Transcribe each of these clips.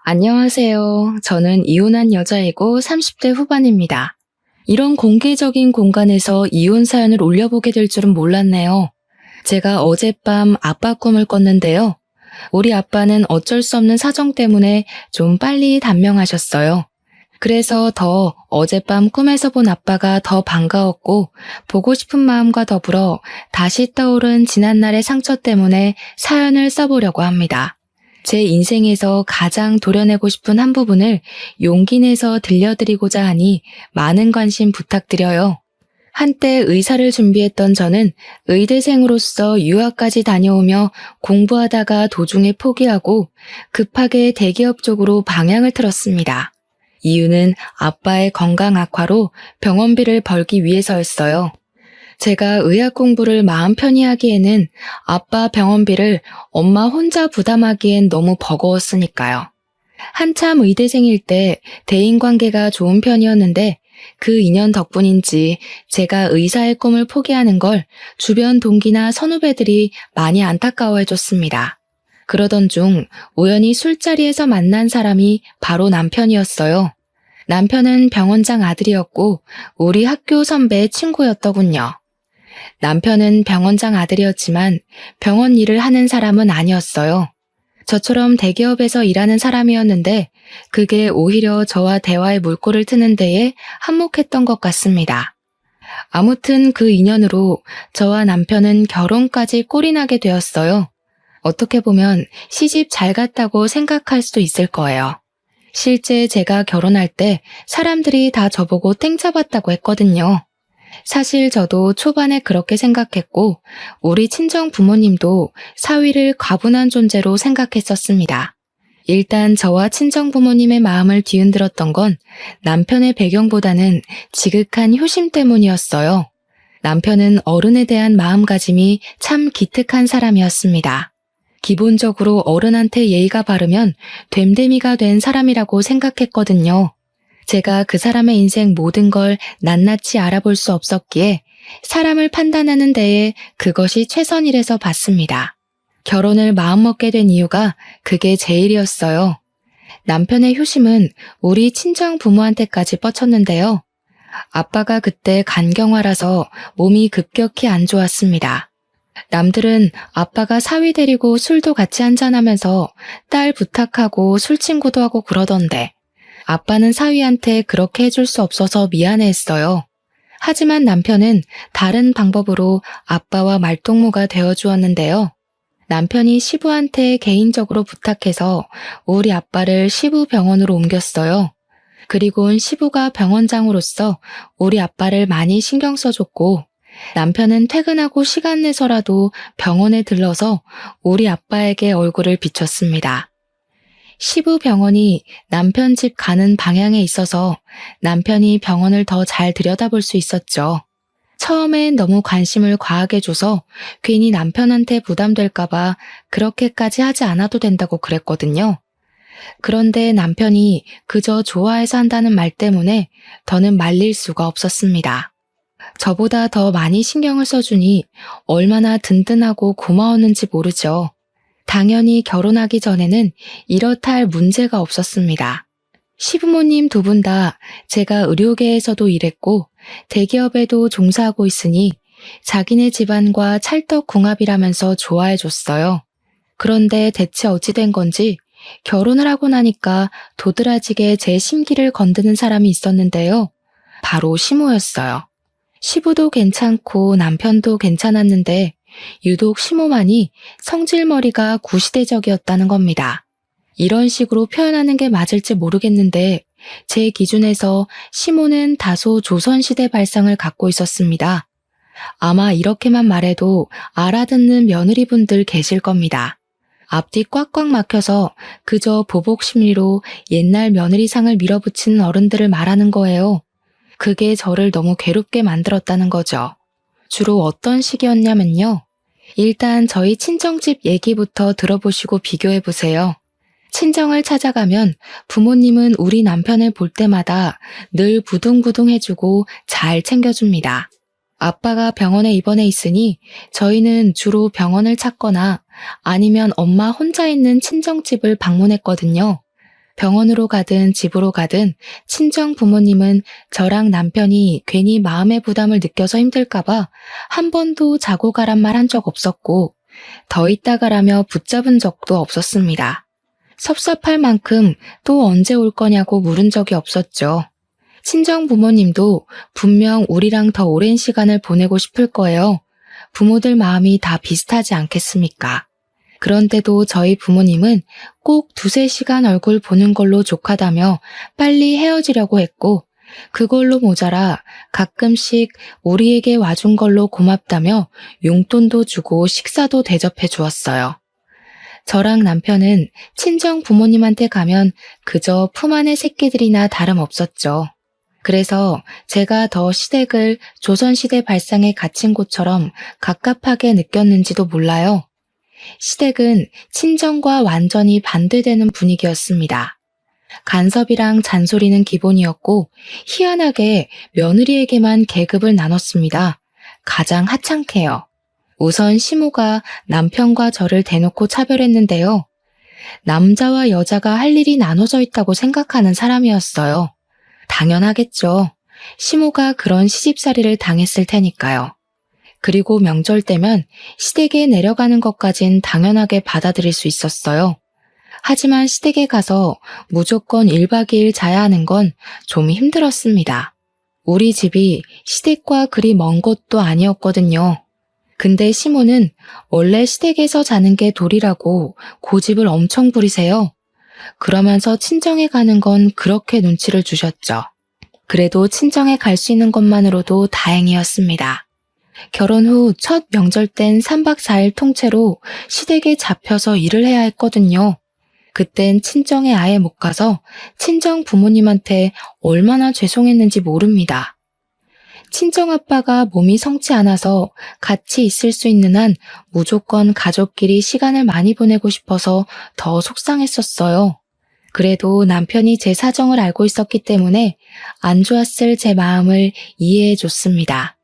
안녕하세요. 저는 이혼한 여자이고 30대 후반입니다. 이런 공개적인 공간에서 이혼 사연을 올려보게 될 줄은 몰랐네요. 제가 어젯밤 아빠 꿈을 꿨는데요. 우리 아빠는 어쩔 수 없는 사정 때문에 좀 빨리 단명하셨어요. 그래서 더 어젯밤 꿈에서 본 아빠가 더 반가웠고 보고 싶은 마음과 더불어 다시 떠오른 지난날의 상처 때문에 사연을 써보려고 합니다. 제 인생에서 가장 도려내고 싶은 한 부분을 용기 내서 들려드리고자 하니 많은 관심 부탁드려요. 한때 의사를 준비했던 저는 의대생으로서 유학까지 다녀오며 공부하다가 도중에 포기하고 급하게 대기업 쪽으로 방향을 틀었습니다. 이유는 아빠의 건강 악화로 병원비를 벌기 위해서였어요. 제가 의학 공부를 마음 편히 하기에는 아빠 병원비를 엄마 혼자 부담하기엔 너무 버거웠으니까요. 한참 의대생일 때 대인관계가 좋은 편이었는데 그 인연 덕분인지 제가 의사의 꿈을 포기하는 걸 주변 동기나 선후배들이 많이 안타까워해줬습니다. 그러던 중 우연히 술자리에서 만난 사람이 바로 남편이었어요. 남편은 병원장 아들이었고 우리 학교 선배 친구였더군요. 남편은 병원장 아들이었지만 병원 일을 하는 사람은 아니었어요. 저처럼 대기업에서 일하는 사람이었는데 그게 오히려 저와 대화의 물꼬를 트는 데에 한몫했던 것 같습니다. 아무튼 그 인연으로 저와 남편은 결혼까지 꼴이 나게 되었어요. 어떻게 보면 시집 잘 갔다고 생각할 수도 있을 거예요. 실제 제가 결혼할 때 사람들이 다 저보고 땡 잡았다고 했거든요. 사실 저도 초반에 그렇게 생각했고 우리 친정 부모님도 사위를 과분한 존재로 생각했었습니다. 일단 저와 친정 부모님의 마음을 뒤흔들었던 건 남편의 배경보다는 지극한 효심 때문이었어요. 남편은 어른에 대한 마음가짐이 참 기특한 사람이었습니다. 기본적으로 어른한테 예의가 바르면 됨됨이가 된 사람이라고 생각했거든요. 제가 그 사람의 인생 모든 걸 낱낱이 알아볼 수 없었기에 사람을 판단하는 데에 그것이 최선이라서 봤습니다. 결혼을 마음먹게 된 이유가 그게 제일이었어요. 남편의 효심은 우리 친정 부모한테까지 뻗쳤는데요. 아빠가 그때 간경화라서 몸이 급격히 안 좋았습니다. 남들은 아빠가 사위 데리고 술도 같이 한잔하면서 딸 부탁하고 술 친구도 하고 그러던데 아빠는 사위한테 그렇게 해줄 수 없어서 미안해했어요. 하지만 남편은 다른 방법으로 아빠와 말동무가 되어주었는데요. 남편이 시부한테 개인적으로 부탁해서 우리 아빠를 시부 병원으로 옮겼어요. 그리고는 시부가 병원장으로서 우리 아빠를 많이 신경 써줬고 남편은 퇴근하고 시간 내서라도 병원에 들러서 우리 아빠에게 얼굴을 비췄습니다. 시부 병원이 남편 집 가는 방향에 있어서 남편이 병원을 더 잘 들여다볼 수 있었죠. 처음엔 너무 관심을 과하게 줘서 괜히 남편한테 부담될까봐 그렇게까지 하지 않아도 된다고 그랬거든요. 그런데 남편이 그저 좋아해서 한다는 말 때문에 더는 말릴 수가 없었습니다. 저보다 더 많이 신경을 써주니 얼마나 든든하고 고마웠는지 모르죠. 당연히 결혼하기 전에는 이렇다 할 문제가 없었습니다. 시부모님 두 분 다 제가 의료계에서도 일했고 대기업에도 종사하고 있으니 자기네 집안과 찰떡궁합이라면서 좋아해줬어요. 그런데 대체 어찌 된 건지 결혼을 하고 나니까 도드라지게 제 심기를 건드는 사람이 있었는데요. 바로 시모였어요. 시부도 괜찮고 남편도 괜찮았는데 유독 시모만이 성질머리가 구시대적이었다는 겁니다. 이런 식으로 표현하는 게 맞을지 모르겠는데 제 기준에서 시모는 다소 조선시대 발상을 갖고 있었습니다. 아마 이렇게만 말해도 알아듣는 며느리분들 계실 겁니다. 앞뒤 꽉꽉 막혀서 그저 보복심리로 옛날 며느리상을 밀어붙이는 어른들을 말하는 거예요. 그게 저를 너무 괴롭게 만들었다는 거죠. 주로 어떤 식이었냐면요. 일단 저희 친정집 얘기부터 들어보시고 비교해보세요. 친정을 찾아가면 부모님은 우리 남편을 볼 때마다 늘 부둥부둥 해주고 잘 챙겨줍니다. 아빠가 병원에 입원해 있으니 저희는 주로 병원을 찾거나 아니면 엄마 혼자 있는 친정집을 방문했거든요. 병원으로 가든 집으로 가든 친정 부모님은 저랑 남편이 괜히 마음의 부담을 느껴서 힘들까봐 한 번도 자고 가란 말 한 적 없었고 더 있다 가라며 붙잡은 적도 없었습니다. 섭섭할 만큼 또 언제 올 거냐고 물은 적이 없었죠. 친정 부모님도 분명 우리랑 더 오랜 시간을 보내고 싶을 거예요. 부모들 마음이 다 비슷하지 않겠습니까? 그런데도 저희 부모님은 꼭 2-3시간 얼굴 보는 걸로 족하다며 빨리 헤어지려고 했고 그걸로 모자라 가끔씩 우리에게 와준 걸로 고맙다며 용돈도 주고 식사도 대접해 주었어요. 저랑 남편은 친정 부모님한테 가면 그저 품 안의 새끼들이나 다름없었죠. 그래서 제가 더 시댁을 조선시대 발상에 갇힌 곳처럼 갑갑하게 느꼈는지도 몰라요. 시댁은 친정과 완전히 반대되는 분위기였습니다. 간섭이랑 잔소리는 기본이었고 희한하게 며느리에게만 계급을 나눴습니다. 가장 하찮게요. 우선 시모가 남편과 저를 대놓고 차별했는데요. 남자와 여자가 할 일이 나눠져 있다고 생각하는 사람이었어요. 당연하겠죠. 시모가 그런 시집살이를 당했을 테니까요. 그리고 명절 때면 시댁에 내려가는 것까진 당연하게 받아들일 수 있었어요. 하지만 시댁에 가서 무조건 1박 2일 자야 하는 건 좀 힘들었습니다. 우리 집이 시댁과 그리 먼 곳도 아니었거든요. 근데 시모는 원래 시댁에서 자는 게 도리라고 고집을 엄청 부리세요. 그러면서 친정에 가는 건 그렇게 눈치를 주셨죠. 그래도 친정에 갈 수 있는 것만으로도 다행이었습니다. 결혼 후 첫 명절 땐 3박 4일 통째로 시댁에 잡혀서 일을 해야 했거든요. 그땐 친정에 아예 못 가서 친정 부모님한테 얼마나 죄송했는지 모릅니다. 친정 아빠가 몸이 성치 않아서 같이 있을 수 있는 한 무조건 가족끼리 시간을 많이 보내고 싶어서 더 속상했었어요. 그래도 남편이 제 사정을 알고 있었기 때문에 안 좋았을 제 마음을 이해해 줬습니다.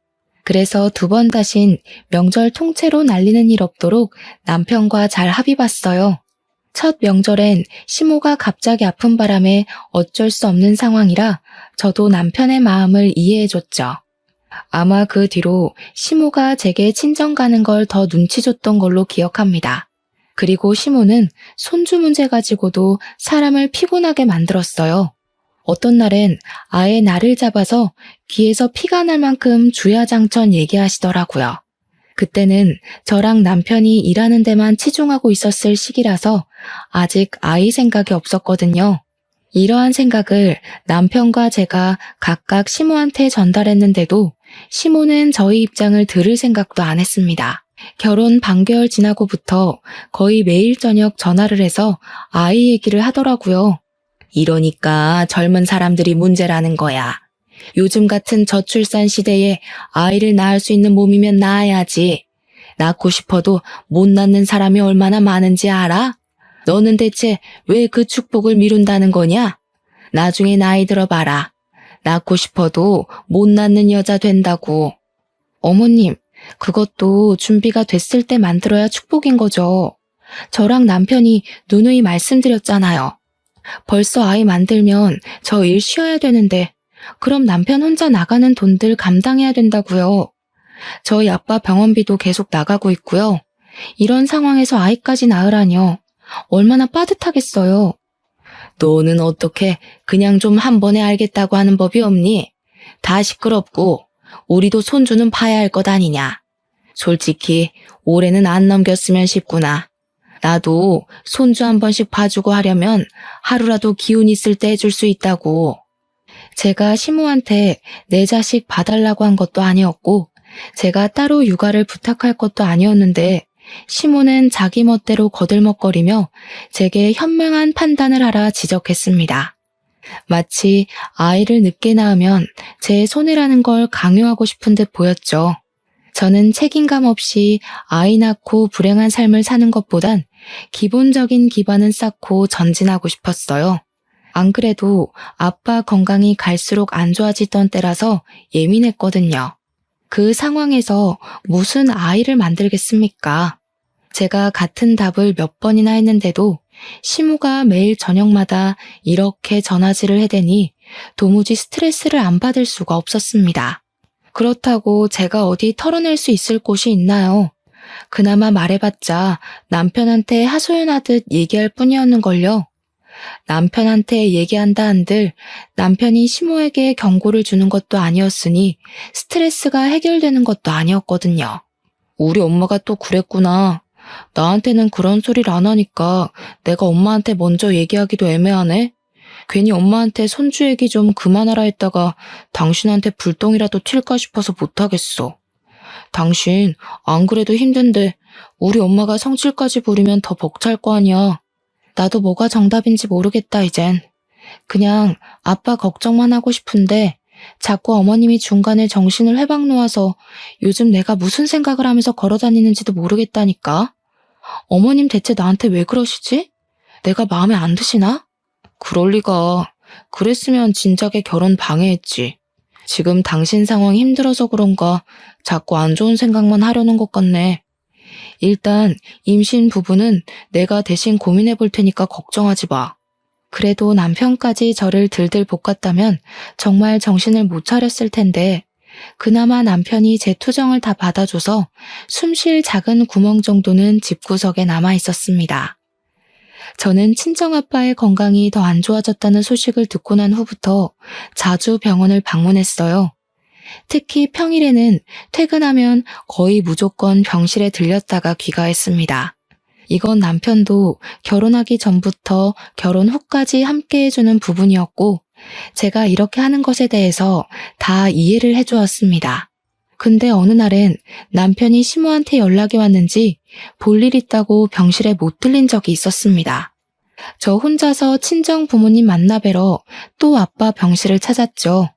그래서 2번 다신 명절 통째로 날리는 일 없도록 남편과 잘 합의 봤어요. 첫 명절엔 시모가 갑자기 아픈 바람에 어쩔 수 없는 상황이라 저도 남편의 마음을 이해해줬죠. 아마 그 뒤로 시모가 제게 친정 가는 걸 더 눈치 줬던 걸로 기억합니다. 그리고 시모는 손주 문제 가지고도 사람을 피곤하게 만들었어요. 어떤 날엔 아예 나를 잡아서 귀에서 피가 날 만큼 주야장천 얘기하시더라고요. 그때는 저랑 남편이 일하는 데만 치중하고 있었을 시기라서 아직 아이 생각이 없었거든요. 이러한 생각을 남편과 제가 각각 시모한테 전달했는데도 시모는 저희 입장을 들을 생각도 안 했습니다. 결혼 반개월 지나고부터 거의 매일 저녁 전화를 해서 아이 얘기를 하더라고요. 이러니까 젊은 사람들이 문제라는 거야. 요즘 같은 저출산 시대에 아이를 낳을 수 있는 몸이면 낳아야지. 낳고 싶어도 못 낳는 사람이 얼마나 많은지 알아? 너는 대체 왜 그 축복을 미룬다는 거냐? 나중에 나이 들어봐라. 낳고 싶어도 못 낳는 여자 된다고. 어머님, 그것도 준비가 됐을 때 만들어야 축복인 거죠. 저랑 남편이 누누이 말씀드렸잖아요. 벌써 아이 만들면 저 일 쉬어야 되는데 그럼 남편 혼자 나가는 돈들 감당해야 된다고요. 저희 아빠 병원비도 계속 나가고 있고요. 이런 상황에서 아이까지 낳으라뇨. 얼마나 빠듯하겠어요. 너는 어떻게 그냥 좀 한 번에 알겠다고 하는 법이 없니? 다 시끄럽고 우리도 손주는 봐야 할 것 아니냐. 솔직히 올해는 안 넘겼으면 싶구나. 나도 손주 한 번씩 봐주고 하려면 하루라도 기운 있을 때 해줄 수 있다고. 제가 시모한테 내 자식 봐달라고 한 것도 아니었고 제가 따로 육아를 부탁할 것도 아니었는데 시모는 자기 멋대로 거들먹거리며 제게 현명한 판단을 하라 지적했습니다. 마치 아이를 늦게 낳으면 제 손해라는 걸 강요하고 싶은 듯 보였죠. 저는 책임감 없이 아이 낳고 불행한 삶을 사는 것보단 기본적인 기반은 쌓고 전진하고 싶었어요. 안 그래도 아빠 건강이 갈수록 안 좋아지던 때라서 예민했거든요. 그 상황에서 무슨 아이를 만들겠습니까? 제가 같은 답을 몇 번이나 했는데도 시모가 매일 저녁마다 이렇게 전화질을 해대니 도무지 스트레스를 안 받을 수가 없었습니다. 그렇다고 제가 어디 털어낼 수 있을 곳이 있나요? 그나마 말해봤자 남편한테 하소연하듯 얘기할 뿐이었는걸요. 남편한테 얘기한다 한들 남편이 시모에게 경고를 주는 것도 아니었으니 스트레스가 해결되는 것도 아니었거든요. 우리 엄마가 또 그랬구나. 나한테는 그런 소리를 안 하니까 내가 엄마한테 먼저 얘기하기도 애매하네. 괜히 엄마한테 손주 얘기 좀 그만하라 했다가 당신한테 불똥이라도 튈까 싶어서 못하겠어. 당신 안 그래도 힘든데 우리 엄마가 성질까지 부리면 더 벅찰 거 아니야. 나도 뭐가 정답인지 모르겠다 이젠. 그냥 아빠 걱정만 하고 싶은데 자꾸 어머님이 중간에 정신을 회방 놓아서 요즘 내가 무슨 생각을 하면서 걸어다니는지도 모르겠다니까. 어머님 대체 나한테 왜 그러시지? 내가 마음에 안 드시나? 그럴 리가. 그랬으면 진작에 결혼 방해했지. 지금 당신 상황이 힘들어서 그런가 자꾸 안 좋은 생각만 하려는 것 같네. 일단 임신 부부는 내가 대신 고민해 볼 테니까 걱정하지 마. 그래도 남편까지 저를 들들 볶았다면 정말 정신을 못 차렸을 텐데 그나마 남편이 제 투정을 다 받아줘서 숨 쉴 작은 구멍 정도는 집구석에 남아 있었습니다. 저는 친정아빠의 건강이 더 안 좋아졌다는 소식을 듣고 난 후부터 자주 병원을 방문했어요. 특히 평일에는 퇴근하면 거의 무조건 병실에 들렸다가 귀가했습니다. 이건 남편도 결혼하기 전부터 결혼 후까지 함께 해주는 부분이었고 제가 이렇게 하는 것에 대해서 다 이해를 해주었습니다. 근데 어느 날엔 남편이 시모한테 연락이 왔는지 볼일 있다고 병실에 못 들린 적이 있었습니다. 저 혼자서 친정 부모님 만나 뵈러 또 아빠 병실을 찾았죠.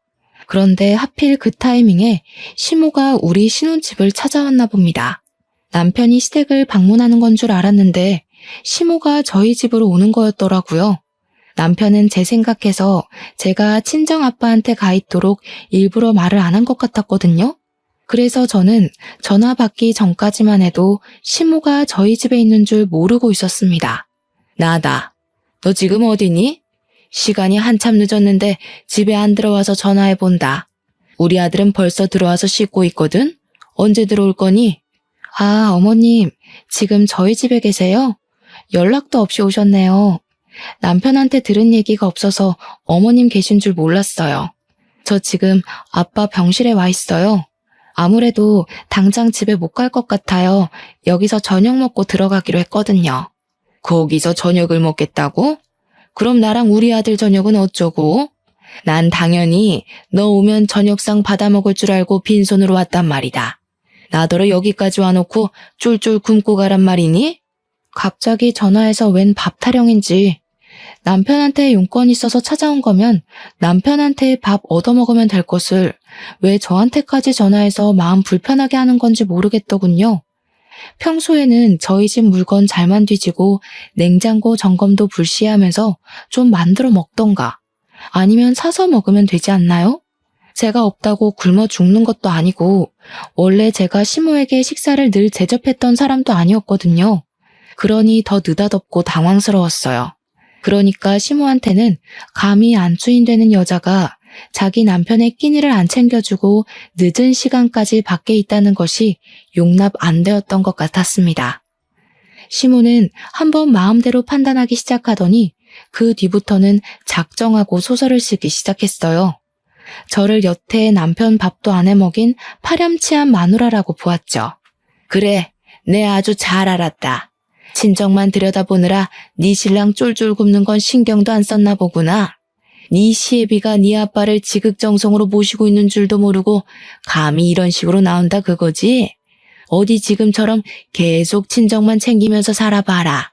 그런데 하필 그 타이밍에 시모가 우리 신혼집을 찾아왔나 봅니다. 남편이 시댁을 방문하는 건 줄 알았는데 시모가 저희 집으로 오는 거였더라고요. 남편은 제 생각해서 제가 친정아빠한테 가 있도록 일부러 말을 안 한 것 같았거든요. 그래서 저는 전화 받기 전까지만 해도 시모가 저희 집에 있는 줄 모르고 있었습니다. 나다. 너 지금 어디니? 시간이 한참 늦었는데 집에 안 들어와서 전화해본다. 우리 아들은 벌써 들어와서 씻고 있거든? 언제 들어올 거니? 아, 어머님, 지금 저희 집에 계세요? 연락도 없이 오셨네요. 남편한테 들은 얘기가 없어서 어머님 계신 줄 몰랐어요. 저 지금 아빠 병실에 와 있어요. 아무래도 당장 집에 못 갈 것 같아요. 여기서 저녁 먹고 들어가기로 했거든요. 거기서 저녁을 먹겠다고? 그럼 나랑 우리 아들 저녁은 어쩌고? 난 당연히 너 오면 저녁상 받아 먹을 줄 알고 빈손으로 왔단 말이다. 나더러 여기까지 와놓고 쫄쫄 굶고 가란 말이니? 갑자기 전화해서 웬 밥 타령인지. 남편한테 용건이 있어서 찾아온 거면 남편한테 밥 얻어먹으면 될 것을 왜 저한테까지 전화해서 마음 불편하게 하는 건지 모르겠더군요. 평소에는 저희 집 물건 잘만 뒤지고 냉장고 점검도 불시하면서 좀 만들어 먹던가 아니면 사서 먹으면 되지 않나요? 제가 없다고 굶어 죽는 것도 아니고 원래 제가 시모에게 식사를 늘 대접했던 사람도 아니었거든요. 그러니 더 느닷없고 당황스러웠어요. 그러니까 시모한테는 감히 안주인되는 여자가 자기 남편의 끼니를 안 챙겨주고 늦은 시간까지 밖에 있다는 것이 용납 안 되었던 것 같았습니다. 시모는 한번 마음대로 판단하기 시작하더니 그 뒤부터는 작정하고 소설을 쓰기 시작했어요. 저를 여태 남편 밥도 안 해먹인 파렴치한 마누라라고 보았죠. 그래, 내 아주 잘 알았다. 친정만 들여다보느라 네 신랑 쫄쫄 굶는 건 신경도 안 썼나 보구나. 네 시애비가 네 아빠를 지극정성으로 모시고 있는 줄도 모르고 감히 이런 식으로 나온다 그거지? 어디 지금처럼 계속 친정만 챙기면서 살아봐라.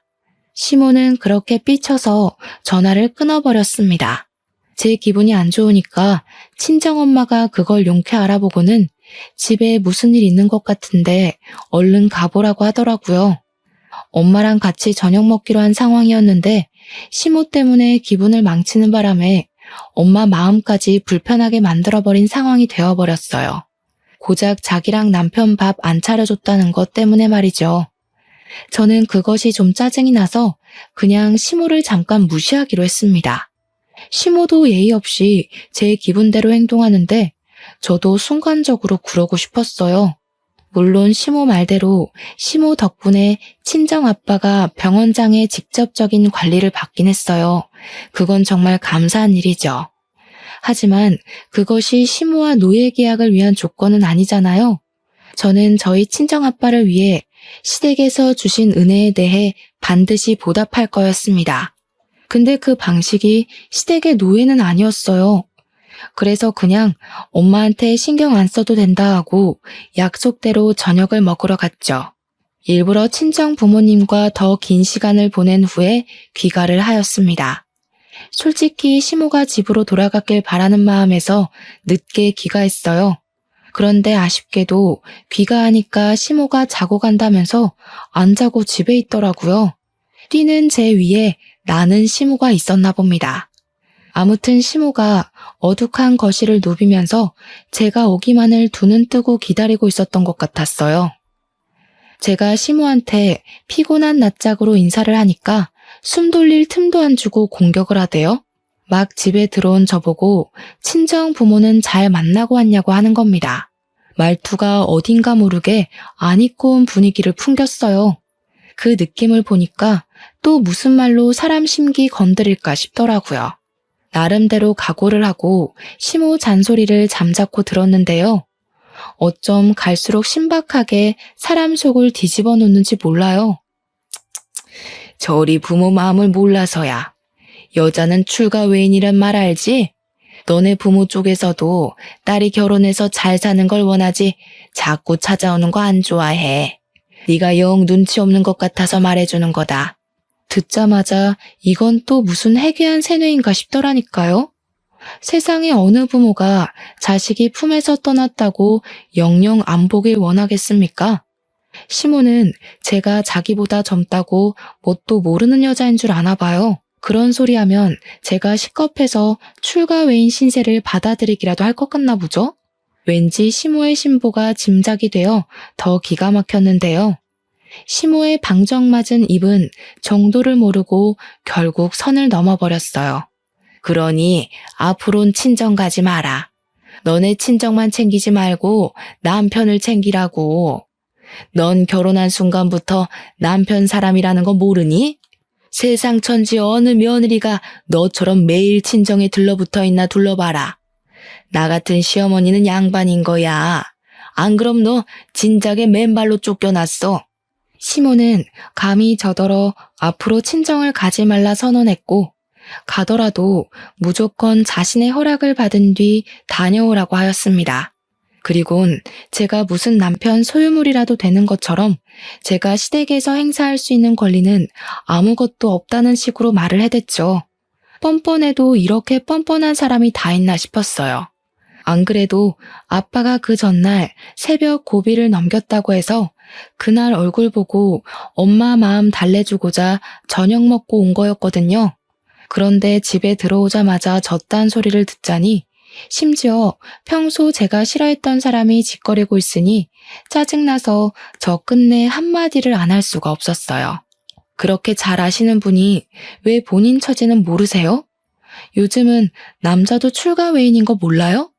시모는 그렇게 삐쳐서 전화를 끊어버렸습니다. 제 기분이 안 좋으니까 친정엄마가 그걸 용케 알아보고는 집에 무슨 일 있는 것 같은데 얼른 가보라고 하더라고요. 엄마랑 같이 저녁 먹기로 한 상황이었는데 시모 때문에 기분을 망치는 바람에 엄마 마음까지 불편하게 만들어버린 상황이 되어버렸어요. 고작 자기랑 남편 밥 안 차려줬다는 것 때문에 말이죠. 저는 그것이 좀 짜증이 나서 그냥 시모를 잠깐 무시하기로 했습니다. 시모도 예의 없이 제 기분대로 행동하는데 저도 순간적으로 그러고 싶었어요. 물론 시모 말대로 시모 덕분에 친정아빠가 병원장의 직접적인 관리를 받긴 했어요. 그건 정말 감사한 일이죠. 하지만 그것이 시모와 노예 계약을 위한 조건은 아니잖아요. 저는 저희 친정아빠를 위해 시댁에서 주신 은혜에 대해 반드시 보답할 거였습니다. 근데 그 방식이 시댁의 노예는 아니었어요. 그래서 그냥 엄마한테 신경 안 써도 된다 하고 약속대로 저녁을 먹으러 갔죠. 일부러 친정 부모님과 더 긴 시간을 보낸 후에 귀가를 하였습니다. 솔직히 시모가 집으로 돌아가길 바라는 마음에서 늦게 귀가했어요. 그런데 아쉽게도 귀가하니까 시모가 자고 간다면서 안 자고 집에 있더라고요. 뛰는 제 위에 나는 시모가 있었나 봅니다. 아무튼 시모가 어둑한 거실을 누비면서 제가 오기만을 두 눈 뜨고 기다리고 있었던 것 같았어요. 제가 시모한테 피곤한 낯짝으로 인사를 하니까 숨 돌릴 틈도 안 주고 공격을 하대요. 막 집에 들어온 저보고 친정 부모는 잘 만나고 왔냐고 하는 겁니다. 말투가 어딘가 모르게 안 입고 온 분위기를 풍겼어요. 그 느낌을 보니까 또 무슨 말로 사람 심기 건드릴까 싶더라고요. 나름대로 각오를 하고 시모 잔소리를 잠자코 들었는데요. 어쩜 갈수록 신박하게 사람 속을 뒤집어 놓는지 몰라요. 저리 부모 마음을 몰라서야. 여자는 출가 외인이란 말 알지? 너네 부모 쪽에서도 딸이 결혼해서 잘 사는 걸 원하지 자꾸 찾아오는 거 안 좋아해. 네가 영 눈치 없는 것 같아서 말해주는 거다. 듣자마자 이건 또 무슨 해괴한 세뇌인가 싶더라니까요. 세상에 어느 부모가 자식이 품에서 떠났다고 영영 안 보길 원하겠습니까? 시모는 제가 자기보다 젊다고 뭣도 모르는 여자인 줄 아나 봐요. 그런 소리 하면 제가 식겁해서 출가 외인 신세를 받아들이기라도 할 것 같나 보죠? 왠지 시모의 신보가 짐작이 되어 더 기가 막혔는데요. 시모의 방정맞은 입은 정도를 모르고 결국 선을 넘어버렸어요. 그러니 앞으론 친정 가지 마라. 너네 친정만 챙기지 말고 남편을 챙기라고. 넌 결혼한 순간부터 남편 사람이라는 거 모르니? 세상 천지 어느 며느리가 너처럼 매일 친정에 들러붙어 있나 둘러봐라. 나 같은 시어머니는 양반인 거야. 안 그럼 너 진작에 맨발로 쫓겨났어. 시모는 감히 저더러 앞으로 친정을 가지 말라 선언했고 가더라도 무조건 자신의 허락을 받은 뒤 다녀오라고 하였습니다. 그리곤 제가 무슨 남편 소유물이라도 되는 것처럼 제가 시댁에서 행사할 수 있는 권리는 아무것도 없다는 식으로 말을 해댔죠. 뻔뻔해도 이렇게 뻔뻔한 사람이 다 있나 싶었어요. 안 그래도 아빠가 그 전날 새벽 고비를 넘겼다고 해서 그날 얼굴 보고 엄마 마음 달래주고자 저녁 먹고 온 거였거든요. 그런데 집에 들어오자마자 저딴 소리를 듣자니 심지어 평소 제가 싫어했던 사람이 짓거리고 있으니 짜증나서 저 끝내 한마디를 안 할 수가 없었어요. 그렇게 잘 아시는 분이 왜 본인 처지는 모르세요? 요즘은 남자도 출가 외인인 거 몰라요?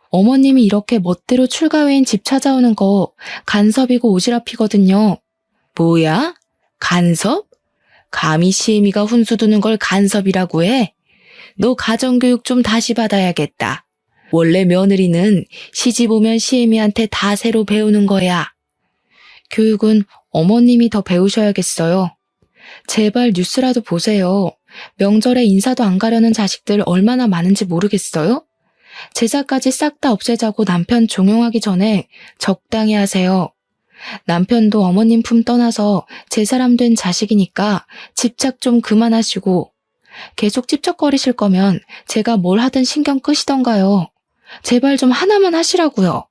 어머님이 이렇게 멋대로 출가 외인 집 찾아오는 거 간섭이고 오지랖이거든요. 뭐야? 간섭? 감히 시애미가 훈수 두는 걸 간섭이라고 해? 너 가정교육 좀 다시 받아야겠다. 원래 며느리는 시집 오면 시애미한테 다 새로 배우는 거야. 교육은 어머님이 더 배우셔야겠어요. 제발 뉴스라도 보세요. 명절에 인사도 안 가려는 자식들 얼마나 많은지 모르겠어요? 제사까지 싹 다 없애자고 남편 종용하기 전에 적당히 하세요. 남편도 어머님 품 떠나서 제 사람 된 자식이니까 집착 좀 그만하시고 계속 찝쩍거리실 거면 제가 뭘 하든 신경 끄시던가요. 제발 좀 하나만 하시라고요.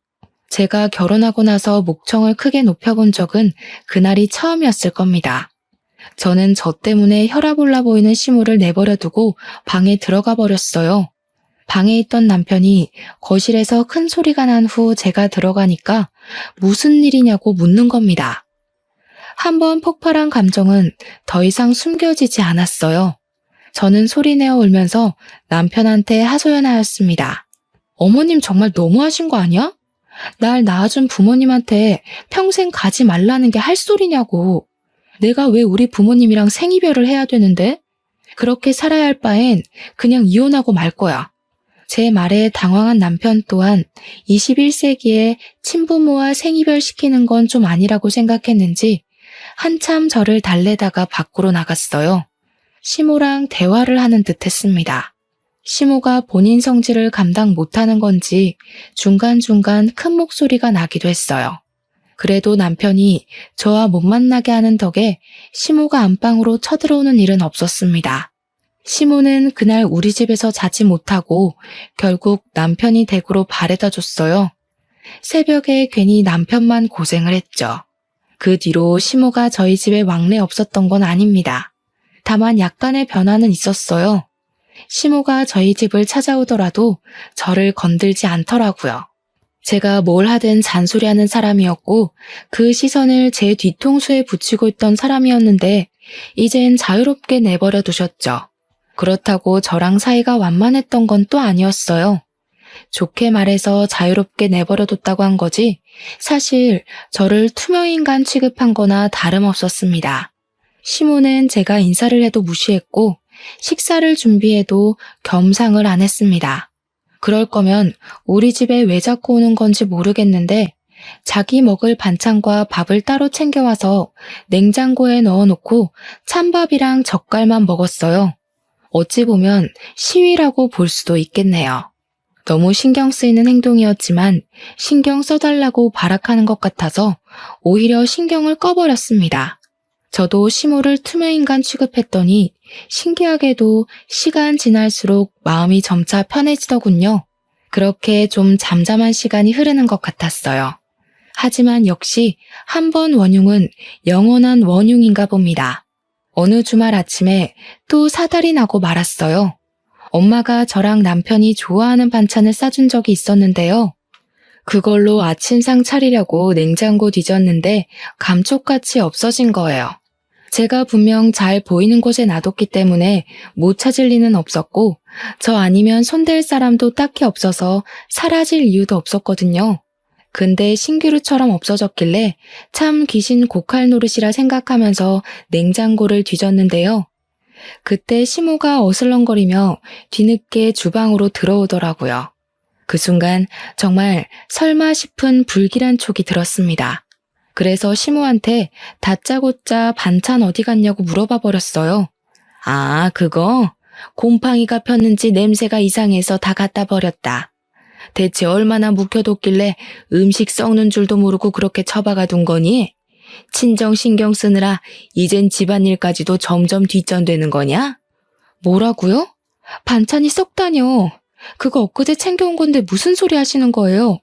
제가 결혼하고 나서 목청을 크게 높여본 적은 그날이 처음이었을 겁니다. 저는 저 때문에 혈압 올라 보이는 시모를 내버려두고 방에 들어가 버렸어요. 방에 있던 남편이 거실에서 큰 소리가 난 후 제가 들어가니까 무슨 일이냐고 묻는 겁니다. 한번 폭발한 감정은 더 이상 숨겨지지 않았어요. 저는 소리내어 울면서 남편한테 하소연하였습니다. 어머님 정말 너무하신 거 아니야? 날 낳아준 부모님한테 평생 가지 말라는 게 할 소리냐고. 내가 왜 우리 부모님이랑 생이별을 해야 되는데? 그렇게 살아야 할 바엔 그냥 이혼하고 말 거야. 제 말에 당황한 남편 또한 21세기에 친부모와 생이별 시키는 건 좀 아니라고 생각했는지 한참 저를 달래다가 밖으로 나갔어요. 시모랑 대화를 하는 듯 했습니다. 시모가 본인 성질을 감당 못하는 건지 중간중간 큰 목소리가 나기도 했어요. 그래도 남편이 저와 못 만나게 하는 덕에 시모가 안방으로 쳐들어오는 일은 없었습니다. 시모는 그날 우리 집에서 자지 못하고 결국 남편이 댁으로 바래다 줬어요. 새벽에 괜히 남편만 고생을 했죠. 그 뒤로 시모가 저희 집에 왕래 없었던 건 아닙니다. 다만 약간의 변화는 있었어요. 시모가 저희 집을 찾아오더라도 저를 건들지 않더라고요. 제가 뭘 하든 잔소리하는 사람이었고 그 시선을 제 뒤통수에 붙이고 있던 사람이었는데 이젠 자유롭게 내버려 두셨죠. 그렇다고 저랑 사이가 완만했던 건 또 아니었어요. 좋게 말해서 자유롭게 내버려 뒀다고 한 거지 사실 저를 투명인간 취급한 거나 다름없었습니다. 시모는 제가 인사를 해도 무시했고 식사를 준비해도 겸상을 안 했습니다. 그럴 거면 우리 집에 왜 자꾸 오는 건지 모르겠는데 자기 먹을 반찬과 밥을 따로 챙겨와서 냉장고에 넣어놓고 찬밥이랑 젓갈만 먹었어요. 어찌 보면 시위라고 볼 수도 있겠네요. 너무 신경 쓰이는 행동이었지만 신경 써달라고 발악하는 것 같아서 오히려 신경을 꺼버렸습니다. 저도 시모를 투명인간 취급했더니 신기하게도 시간 지날수록 마음이 점차 편해지더군요. 그렇게 좀 잠잠한 시간이 흐르는 것 같았어요. 하지만 역시 한 번 원흉은 영원한 원흉인가 봅니다. 어느 주말 아침에 또 사달이 나고 말았어요. 엄마가 저랑 남편이 좋아하는 반찬을 싸준 적이 있었는데요. 그걸로 아침상 차리려고 냉장고 뒤졌는데 감쪽같이 없어진 거예요. 제가 분명 잘 보이는 곳에 놔뒀기 때문에 못 찾을 리는 없었고 저 아니면 손댈 사람도 딱히 없어서 사라질 이유도 없었거든요. 근데 신기루처럼 없어졌길래 참 귀신 고칼 노릇이라 생각하면서 냉장고를 뒤졌는데요. 그때 시모가 어슬렁거리며 뒤늦게 주방으로 들어오더라고요. 그 순간 정말 설마 싶은 불길한 촉이 들었습니다. 그래서 시모한테 다짜고짜 반찬 어디 갔냐고 물어봐 버렸어요. 아, 그거? 곰팡이가 폈는지 냄새가 이상해서 다 갖다 버렸다. 대체 얼마나 묵혀뒀길래 음식 썩는 줄도 모르고 그렇게 처박아 둔 거니? 친정 신경 쓰느라 이젠 집안일까지도 점점 뒷전되는 거냐? 뭐라고요? 반찬이 썩다뇨. 그거 엊그제 챙겨온 건데 무슨 소리 하시는 거예요?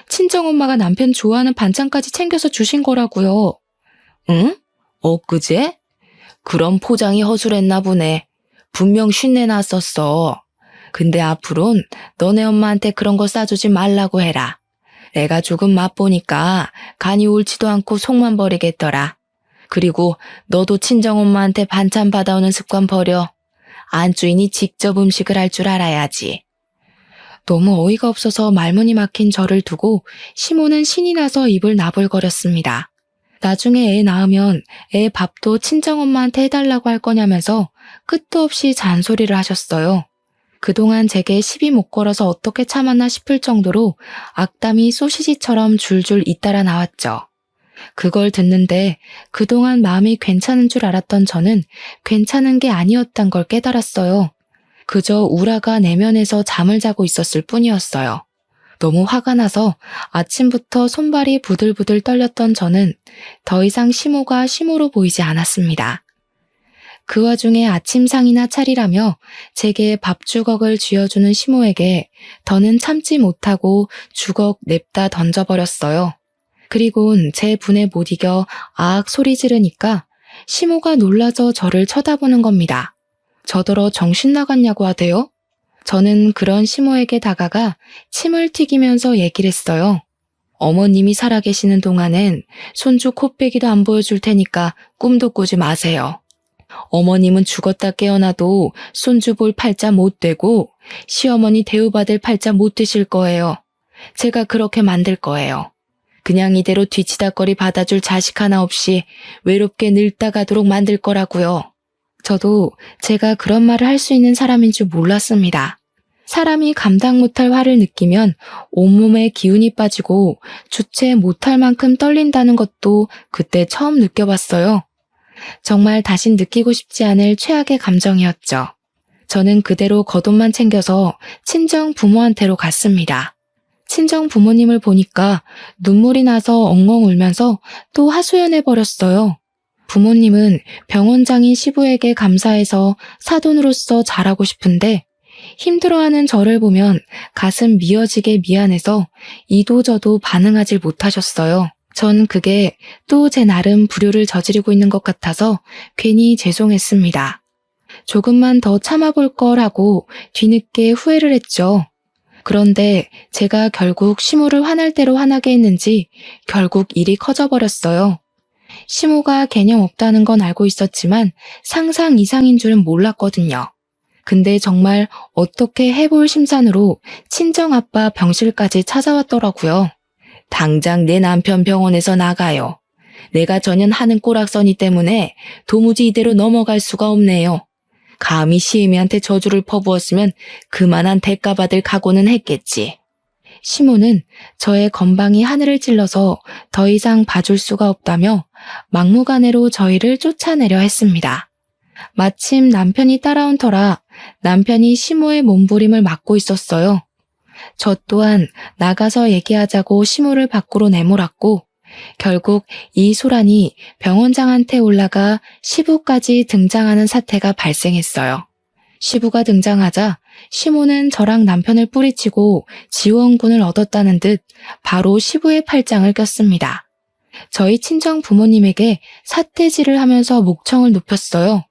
친정엄마가 남편 좋아하는 반찬까지 챙겨서 주신 거라고요. 응? 엊그제? 그럼 포장이 허술했나 보네. 분명 쉰내 났었어. 근데 앞으론 너네 엄마한테 그런 거 싸주지 말라고 해라. 내가 조금 맛보니까 간이 옳지도 않고 속만 버리겠더라. 그리고 너도 친정엄마한테 반찬 받아오는 습관 버려. 안주인이 직접 음식을 할 줄 알아야지. 너무 어이가 없어서 말문이 막힌 저를 두고 시모는 신이 나서 입을 나불거렸습니다. 나중에 애 낳으면 애 밥도 친정엄마한테 해달라고 할 거냐면서 끝도 없이 잔소리를 하셨어요. 그동안 제게 시비 못 걸어서 어떻게 참았나 싶을 정도로 악담이 소시지처럼 줄줄 잇따라 나왔죠. 그걸 듣는데 그동안 마음이 괜찮은 줄 알았던 저는 괜찮은 게 아니었단 걸 깨달았어요. 그저 우라가 내면에서 잠을 자고 있었을 뿐이었어요. 너무 화가 나서 아침부터 손발이 부들부들 떨렸던 저는 더 이상 시모가 시모로 보이지 않았습니다. 그 와중에 아침상이나 차리라며 제게 밥주걱을 쥐어주는 시모에게 더는 참지 못하고 주걱 냅다 던져버렸어요. 그리곤 제 분에 못 이겨 아악 소리 지르니까 시모가 놀라서 저를 쳐다보는 겁니다. 저더러 정신 나갔냐고 하대요? 저는 그런 시모에게 다가가 침을 튀기면서 얘기를 했어요. 어머님이 살아계시는 동안엔 손주 코빼기도 안 보여줄 테니까 꿈도 꾸지 마세요. 어머님은 죽었다 깨어나도 손주 볼 팔자 못 되고 시어머니 대우받을 팔자 못 되실 거예요. 제가 그렇게 만들 거예요. 그냥 이대로 뒤치다꺼리 받아줄 자식 하나 없이 외롭게 늙다 가도록 만들 거라고요. 저도 제가 그런 말을 할 수 있는 사람인 줄 몰랐습니다. 사람이 감당 못할 화를 느끼면 온몸에 기운이 빠지고 주체 못할 만큼 떨린다는 것도 그때 처음 느껴봤어요. 정말 다신 느끼고 싶지 않을 최악의 감정이었죠. 저는 그대로 겉옷만 챙겨서 친정 부모한테로 갔습니다. 친정 부모님을 보니까 눈물이 나서 엉엉 울면서 또 하소연해버렸어요. 부모님은 병원장인 시부에게 감사해서 사돈으로서 잘하고 싶은데 힘들어하는 저를 보면 가슴 미어지게 미안해서 이도저도 반응하질 못하셨어요. 전 그게 또 제 나름 불효를 저지르고 있는 것 같아서 괜히 죄송했습니다. 조금만 더 참아볼 걸 하고 뒤늦게 후회를 했죠. 그런데 제가 결국 시모를 화날 대로 화나게 했는지 결국 일이 커져버렸어요. 시모가 개념 없다는 건 알고 있었지만 상상 이상인 줄은 몰랐거든요. 근데 정말 어떻게 해볼 심산으로 친정아빠 병실까지 찾아왔더라고요. 당장 내 남편 병원에서 나가요. 내가 전현하는 꼬락서니 때문에 도무지 이대로 넘어갈 수가 없네요. 감히 시애미한테 저주를 퍼부었으면 그만한 대가 받을 각오는 했겠지. 시모는 저의 건방이 하늘을 찔러서 더 이상 봐줄 수가 없다며 막무가내로 저희를 쫓아내려 했습니다. 마침 남편이 따라온 터라 남편이 시모의 몸부림을 막고 있었어요. 저 또한 나가서 얘기하자고 시모를 밖으로 내몰았고 결국 이 소란이 병원장한테 올라가 시부까지 등장하는 사태가 발생했어요. 시부가 등장하자 시모는 저랑 남편을 뿌리치고 지원군을 얻었다는 듯 바로 시부의 팔짱을 꼈습니다. 저희 친정 부모님에게 사태질을 하면서 목청을 높였어요.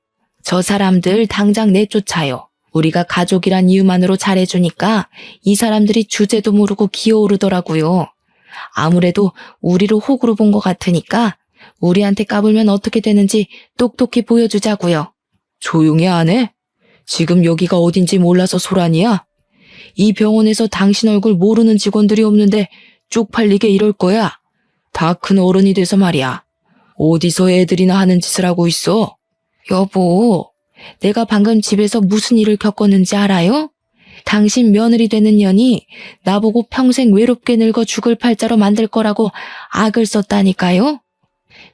저 사람들 당장 내쫓아요. 우리가 가족이란 이유만으로 잘해주니까 이 사람들이 주제도 모르고 기어오르더라고요. 아무래도 우리를 호구로 본 것 같으니까 우리한테 까불면 어떻게 되는지 똑똑히 보여주자고요. 조용히 안 해? 지금 여기가 어딘지 몰라서 소란이야? 이 병원에서 당신 얼굴 모르는 직원들이 없는데 쪽팔리게 이럴 거야. 다 큰 어른이 돼서 말이야. 어디서 애들이나 하는 짓을 하고 있어? 여보, 내가 방금 집에서 무슨 일을 겪었는지 알아요? 당신 며느리 되는 년이 나보고 평생 외롭게 늙어 죽을 팔자로 만들 거라고 악을 썼다니까요?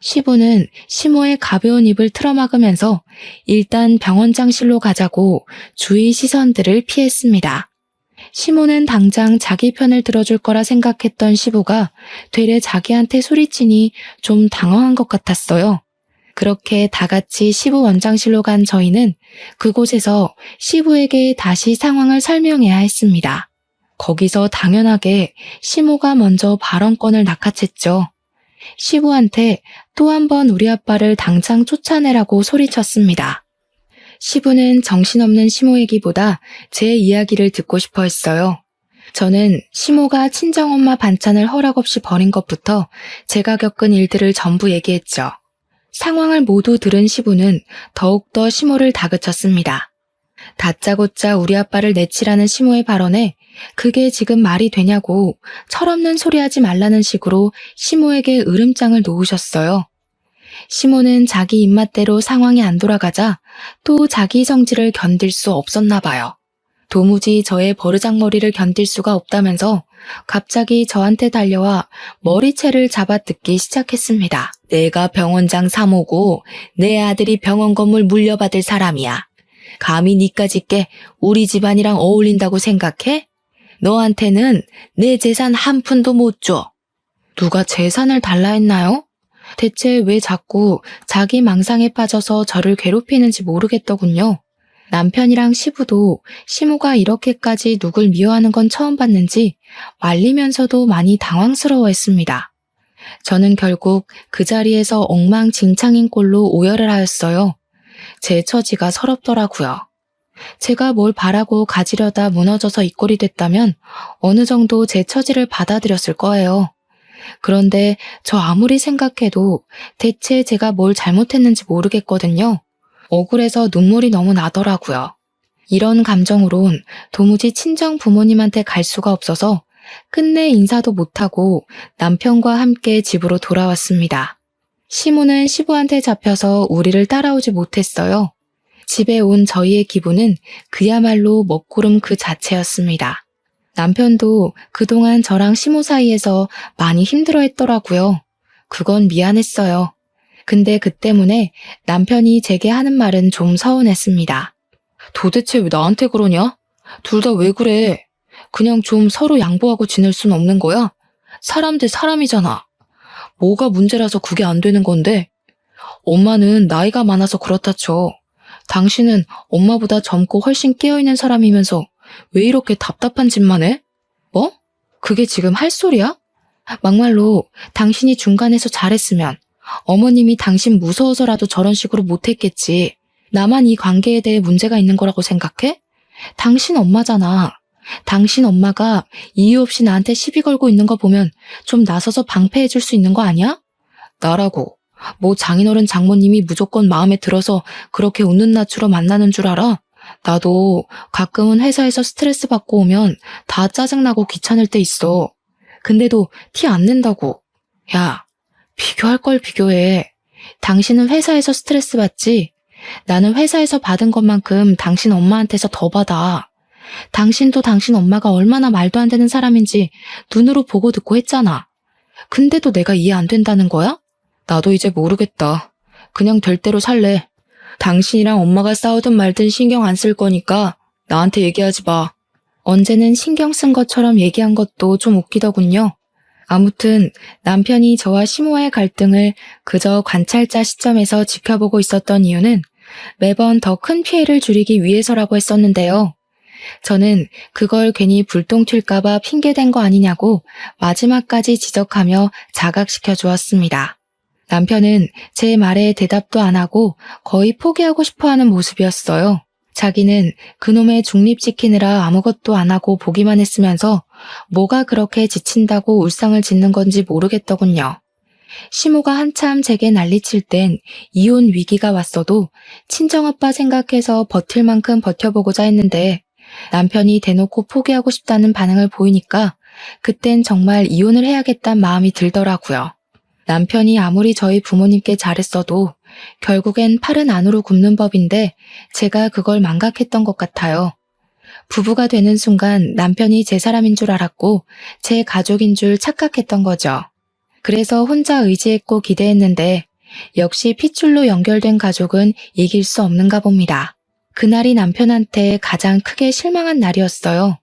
시부는 시모의 가벼운 입을 틀어막으면서 일단 병원장실로 가자고 주위 시선들을 피했습니다. 시모는 당장 자기 편을 들어줄 거라 생각했던 시부가 되레 자기한테 소리치니 좀 당황한 것 같았어요. 그렇게 다 같이 시부 원장실로 간 저희는 그곳에서 시부에게 다시 상황을 설명해야 했습니다. 거기서 당연하게 시모가 먼저 발언권을 낚아챘죠. 시부한테 또 한 번 우리 아빠를 당장 쫓아내라고 소리쳤습니다. 시부는 정신없는 시모 얘기보다 제 이야기를 듣고 싶어 했어요. 저는 시모가 친정엄마 반찬을 허락 없이 버린 것부터 제가 겪은 일들을 전부 얘기했죠. 상황을 모두 들은 시부는 더욱더 시모를 다그쳤습니다. 다짜고짜 우리 아빠를 내치라는 시모의 발언에 그게 지금 말이 되냐고 철없는 소리 하지 말라는 식으로 시모에게 으름장을 놓으셨어요. 시모는 자기 입맛대로 상황이 안 돌아가자 또 자기 성질을 견딜 수 없었나 봐요. 도무지 저의 버르장머리를 견딜 수가 없다면서 갑자기 저한테 달려와 머리채를 잡아 뜯기 시작했습니다. 내가 병원장 사모고 내 아들이 병원 건물 물려받을 사람이야. 감히 니까짓 게 우리 집안이랑 어울린다고 생각해? 너한테는 내 재산 한 푼도 못 줘. 누가 재산을 달라 했나요? 대체 왜 자꾸 자기 망상에 빠져서 저를 괴롭히는지 모르겠더군요. 남편이랑 시부도 시모가 이렇게까지 누굴 미워하는 건 처음 봤는지 말리면서도 많이 당황스러워했습니다. 저는 결국 그 자리에서 엉망진창인 꼴로 오열을 하였어요. 제 처지가 서럽더라고요. 제가 뭘 바라고 가지려다 무너져서 이 꼴이 됐다면 어느 정도 제 처지를 받아들였을 거예요. 그런데 저 아무리 생각해도 대체 제가 뭘 잘못했는지 모르겠거든요. 억울해서 눈물이 너무 나더라고요. 이런 감정으론 도무지 친정 부모님한테 갈 수가 없어서 끝내 인사도 못하고 남편과 함께 집으로 돌아왔습니다. 시모는 시부한테 잡혀서 우리를 따라오지 못했어요. 집에 온 저희의 기분은 그야말로 먹구름 그 자체였습니다. 남편도 그동안 저랑 시모 사이에서 많이 힘들어했더라고요. 그건 미안했어요. 근데 그 때문에 남편이 제게 하는 말은 좀 서운했습니다. 도대체 왜 나한테 그러냐? 둘 다 왜 그래? 그냥 좀 서로 양보하고 지낼 순 없는 거야? 사람 대 사람이잖아. 뭐가 문제라서 그게 안 되는 건데? 엄마는 나이가 많아서 그렇다 쳐. 당신은 엄마보다 젊고 훨씬 깨어있는 사람이면서 왜 이렇게 답답한 짓만 해? 뭐? 그게 지금 할 소리야? 막말로 당신이 중간에서 잘했으면 어머님이 당신 무서워서라도 저런 식으로 못했겠지. 나만 이 관계에 대해 문제가 있는 거라고 생각해? 당신 엄마잖아. 당신 엄마가 이유 없이 나한테 시비 걸고 있는 거 보면 좀 나서서 방패해줄 수 있는 거 아니야? 나라고. 뭐 장인어른 장모님이 무조건 마음에 들어서 그렇게 웃는 낯으로 만나는 줄 알아? 나도 가끔은 회사에서 스트레스 받고 오면 다 짜증나고 귀찮을 때 있어. 근데도 티 안 낸다고. 야, 비교할 걸 비교해. 당신은 회사에서 스트레스 받지? 나는 회사에서 받은 것만큼 당신 엄마한테서 더 받아. 당신도 당신 엄마가 얼마나 말도 안 되는 사람인지 눈으로 보고 듣고 했잖아. 근데도 내가 이해 안 된다는 거야? 나도 이제 모르겠다. 그냥 될 대로 살래. 당신이랑 엄마가 싸우든 말든 신경 안 쓸 거니까 나한테 얘기하지 마. 언제는 신경 쓴 것처럼 얘기한 것도 좀 웃기더군요. 아무튼 남편이 저와 시모와의 갈등을 그저 관찰자 시점에서 지켜보고 있었던 이유는 매번 더 큰 피해를 줄이기 위해서라고 했었는데요. 저는 그걸 괜히 불똥 튈까봐 핑계댄 거 아니냐고 마지막까지 지적하며 자각시켜 주었습니다. 남편은 제 말에 대답도 안 하고 거의 포기하고 싶어하는 모습이었어요. 자기는 그놈의 중립 지키느라 아무것도 안 하고 보기만 했으면서 뭐가 그렇게 지친다고 울상을 짓는 건지 모르겠더군요. 시모가 한참 제게 난리칠 땐 이혼 위기가 왔어도 친정아빠 생각해서 버틸 만큼 버텨보고자 했는데 남편이 대놓고 포기하고 싶다는 반응을 보이니까 그땐 정말 이혼을 해야겠다는 마음이 들더라고요. 남편이 아무리 저희 부모님께 잘했어도 결국엔 팔은 안으로 굽는 법인데 제가 그걸 망각했던 것 같아요. 부부가 되는 순간 남편이 제 사람인 줄 알았고 제 가족인 줄 착각했던 거죠. 그래서 혼자 의지했고 기대했는데 역시 핏줄로 연결된 가족은 이길 수 없는가 봅니다. 그날이 남편한테 가장 크게 실망한 날이었어요.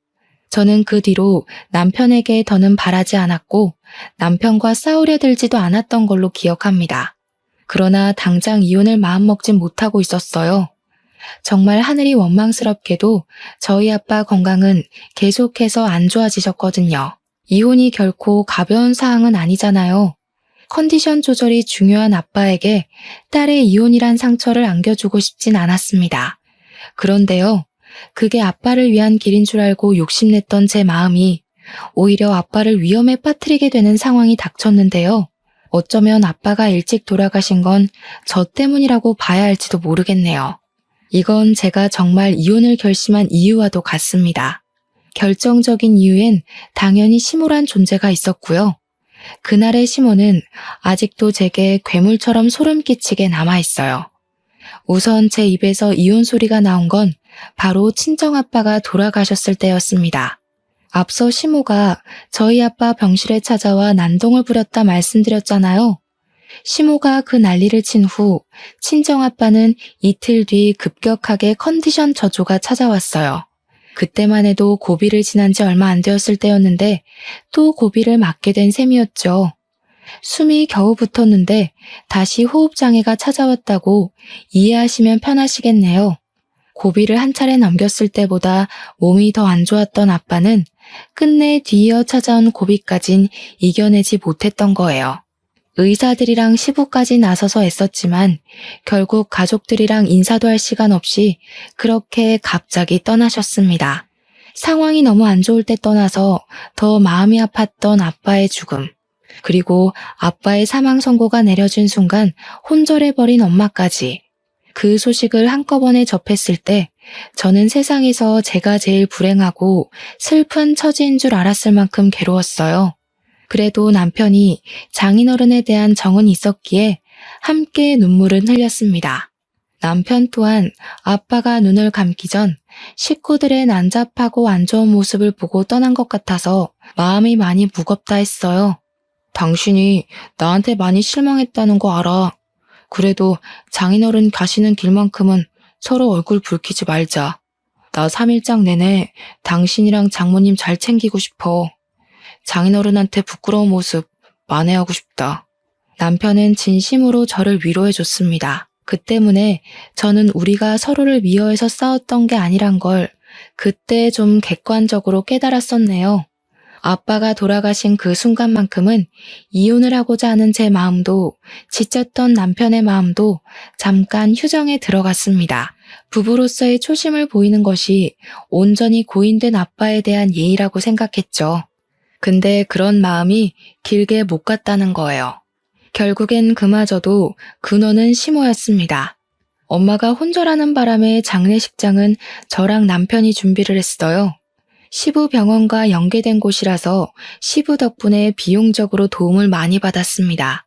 저는 그 뒤로 남편에게 더는 바라지 않았고 남편과 싸우려 들지도 않았던 걸로 기억합니다. 그러나 당장 이혼을 마음먹진 못하고 있었어요. 정말 하늘이 원망스럽게도 저희 아빠 건강은 계속해서 안 좋아지셨거든요. 이혼이 결코 가벼운 사항은 아니잖아요. 컨디션 조절이 중요한 아빠에게 딸의 이혼이란 상처를 안겨주고 싶진 않았습니다. 그런데요, 그게 아빠를 위한 길인 줄 알고 욕심냈던 제 마음이 오히려 아빠를 위험에 빠뜨리게 되는 상황이 닥쳤는데요. 어쩌면 아빠가 일찍 돌아가신 건 저 때문이라고 봐야 할지도 모르겠네요. 이건 제가 정말 이혼을 결심한 이유와도 같습니다. 결정적인 이유엔 당연히 시모란 존재가 있었고요. 그날의 시모는 아직도 제게 괴물처럼 소름 끼치게 남아있어요. 우선 제 입에서 이혼 소리가 나온 건 바로 친정아빠가 돌아가셨을 때였습니다. 앞서 시모가 저희 아빠 병실에 찾아와 난동을 부렸다 말씀드렸잖아요. 시모가 그 난리를 친 후 친정아빠는 이틀 뒤 급격하게 컨디션 저조가 찾아왔어요. 그때만 해도 고비를 지난 지 얼마 안 되었을 때였는데 또 고비를 맞게 된 셈이었죠. 숨이 겨우 붙었는데 다시 호흡장애가 찾아왔다고 이해하시면 편하시겠네요. 고비를 한 차례 넘겼을 때보다 몸이 더 안 좋았던 아빠는 끝내 뒤이어 찾아온 고비까진 이겨내지 못했던 거예요. 의사들이랑 시부까지 나서서 애썼지만 결국 가족들이랑 인사도 할 시간 없이 그렇게 갑자기 떠나셨습니다. 상황이 너무 안 좋을 때 떠나서 더 마음이 아팠던 아빠의 죽음. 그리고 아빠의 사망 선고가 내려진 순간 혼절해버린 엄마까지. 그 소식을 한꺼번에 접했을 때 저는 세상에서 제가 제일 불행하고 슬픈 처지인 줄 알았을 만큼 괴로웠어요. 그래도 남편이 장인어른에 대한 정은 있었기에 함께 눈물은 흘렸습니다. 남편 또한 아빠가 눈을 감기 전 식구들의 난잡하고 안 좋은 모습을 보고 떠난 것 같아서 마음이 많이 무겁다 했어요. 당신이 나한테 많이 실망했다는 거 알아. 그래도 장인어른 가시는 길만큼은 서로 얼굴 붉히지 말자. 나 3일장 내내 당신이랑 장모님 잘 챙기고 싶어. 장인어른한테 부끄러운 모습 만회하고 싶다. 남편은 진심으로 저를 위로해줬습니다. 그 때문에 저는 우리가 서로를 미워해서 싸웠던 게 아니란 걸 그때 좀 객관적으로 깨달았었네요. 아빠가 돌아가신 그 순간만큼은 이혼을 하고자 하는 제 마음도 지쳤던 남편의 마음도 잠깐 휴정에 들어갔습니다. 부부로서의 초심을 보이는 것이 온전히 고인된 아빠에 대한 예의라고 생각했죠. 근데 그런 마음이 길게 못 갔다는 거예요. 결국엔 그마저도 근원은 시모였습니다. 엄마가 혼절하는 바람에 장례식장은 저랑 남편이 준비를 했어요. 시부 병원과 연계된 곳이라서 시부 덕분에 비용적으로 도움을 많이 받았습니다.